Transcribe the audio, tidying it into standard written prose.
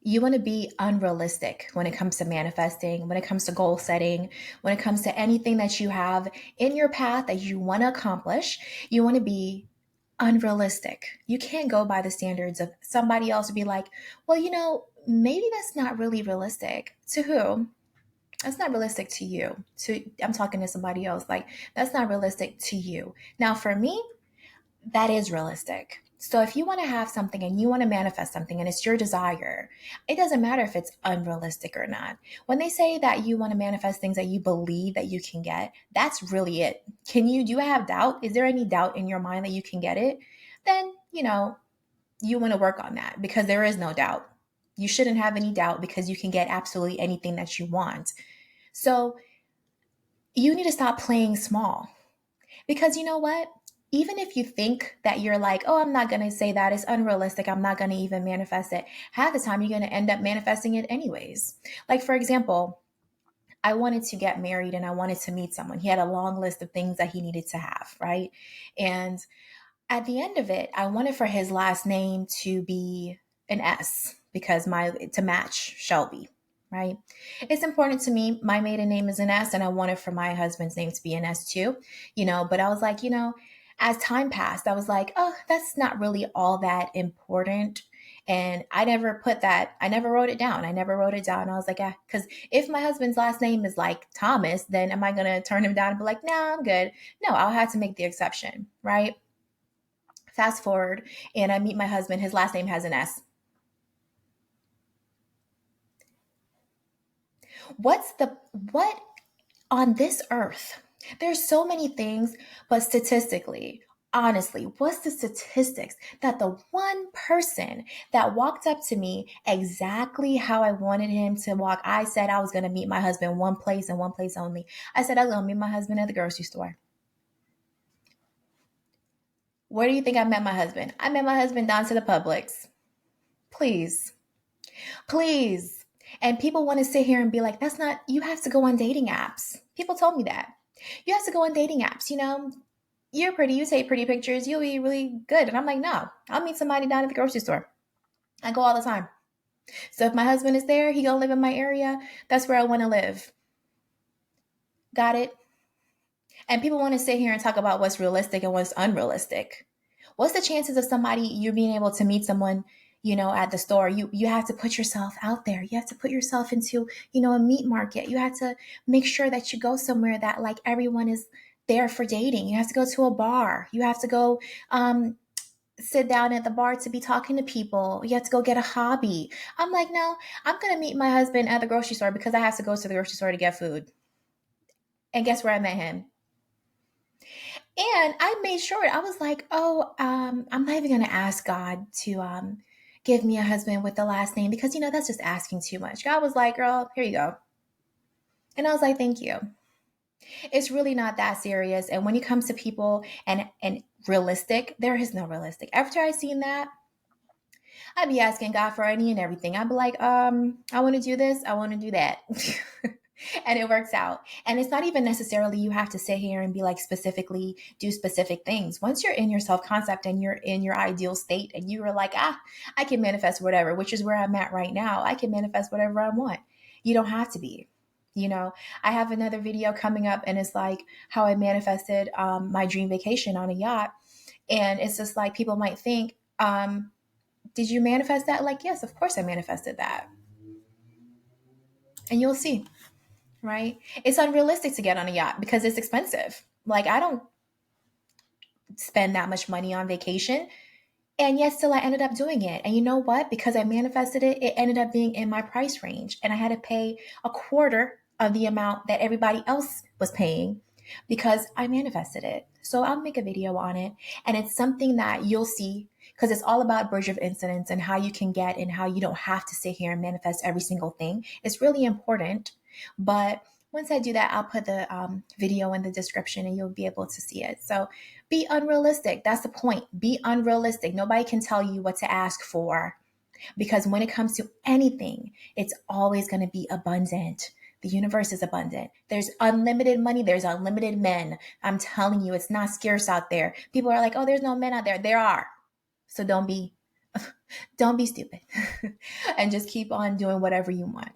You want to be unrealistic when it comes to manifesting, when it comes to goal setting, when it comes to anything that you have in your path that you want to accomplish. You want to be unrealistic. You can't go by the standards of somebody else to be like, well, maybe that's not really realistic. To who? That's not realistic to you. I'm talking to somebody else. Like, that's not realistic to you. Now, for me, that is realistic. So if you want to have something and you want to manifest something and it's your desire, it doesn't matter if it's unrealistic or not. When they say that you want to manifest things that you believe that you can get, that's really it. Do you have doubt? Is there any doubt in your mind that you can get it? Then, you want to work on that because there is no doubt. You shouldn't have any doubt because you can get absolutely anything that you want. So you need to stop playing small. Because you know what? Even if you think that you're like, oh, I'm not going to say that, it's unrealistic, I'm not going to even manifest it, half the time you're going to end up manifesting it anyways. Like, for example, I wanted to get married and I wanted to meet someone. He had a long list of things that he needed to have, right? And at the end of it, I wanted for his last name to be an S because to match Shelby, right? It's important to me. My maiden name is an S, and I wanted for my husband's name to be an S too, But I was like, as time passed, I was like, oh, that's not really all that important. And I never I never wrote it down. I was like, because if my husband's last name is like Thomas, then am I going to turn him down and be like, nah, I'm good? No, I'll have to make the exception, right? Fast forward, and I meet my husband. His last name has an S. What on this earth? There's so many things, but statistically, honestly, what's the statistics that the one person that walked up to me exactly how I wanted him to walk? I said I was going to meet my husband one place and one place only. I said I was going to meet my husband at the grocery store. Where do you think I met my husband? I met my husband down to the Publix. Please. Please. And people want to sit here and be like, that's not, you have to go on dating apps. People told me that. You have to go on dating apps. You're pretty, you take pretty pictures, you'll be really good. And I'm like, no, I'll meet somebody down at the grocery store. I go all the time. So if my husband is there, he gonna live in my area. That's where I want to live. Got it? And people want to sit here and talk about what's realistic and what's unrealistic. What's the chances of somebody, you being able to meet someone, at the store? You have to put yourself out there. You have to put yourself into, a meat market. You have to make sure that you go somewhere that like everyone is there for dating. You have to go to a bar. You have to go sit down at the bar to be talking to people. You have to go get a hobby. I'm like, no, I'm going to meet my husband at the grocery store because I have to go to the grocery store to get food. And guess where I met him? And I made sure, I was like, oh, I'm not even going to ask God to give me a husband with the last name because, that's just asking too much. God was like, girl, here you go. And I was like, thank you. It's really not that serious. And when it comes to people and realistic, there is no realistic. After I seen that, I'd be asking God for any and everything. I'd be like, I want to do this. I want to do that. And it works out. And it's not even necessarily you have to sit here and be like specifically do specific things. Once you're in your self-concept and you're in your ideal state and you are like, I can manifest whatever, which is where I'm at right now. I can manifest whatever I want. You don't have to be. I have another video coming up and it's like how I manifested my dream vacation on a yacht. And it's just like people might think, did you manifest that? Like, yes, of course I manifested that. And you'll see. Right? It's unrealistic to get on a yacht because it's expensive. Like, I don't spend that much money on vacation. And yet still I ended up doing it. And you know what? Because I manifested it, it ended up being in my price range. And I had to pay a quarter of the amount that everybody else was paying because I manifested it. So I'll make a video on it. And it's something that you'll see because it's all about bridge of incidents and how you can get and how you don't have to sit here and manifest every single thing. It's really important. But once I do that, I'll put the video in the description and you'll be able to see it. So be unrealistic. That's the point. Be unrealistic. Nobody can tell you what to ask for because when it comes to anything, it's always going to be abundant. The universe is abundant. There's unlimited money. There's unlimited men. I'm telling you, it's not scarce out there. People are like, oh, there's no men out there. There are. So don't be Don't be stupid and just keep on doing whatever you want.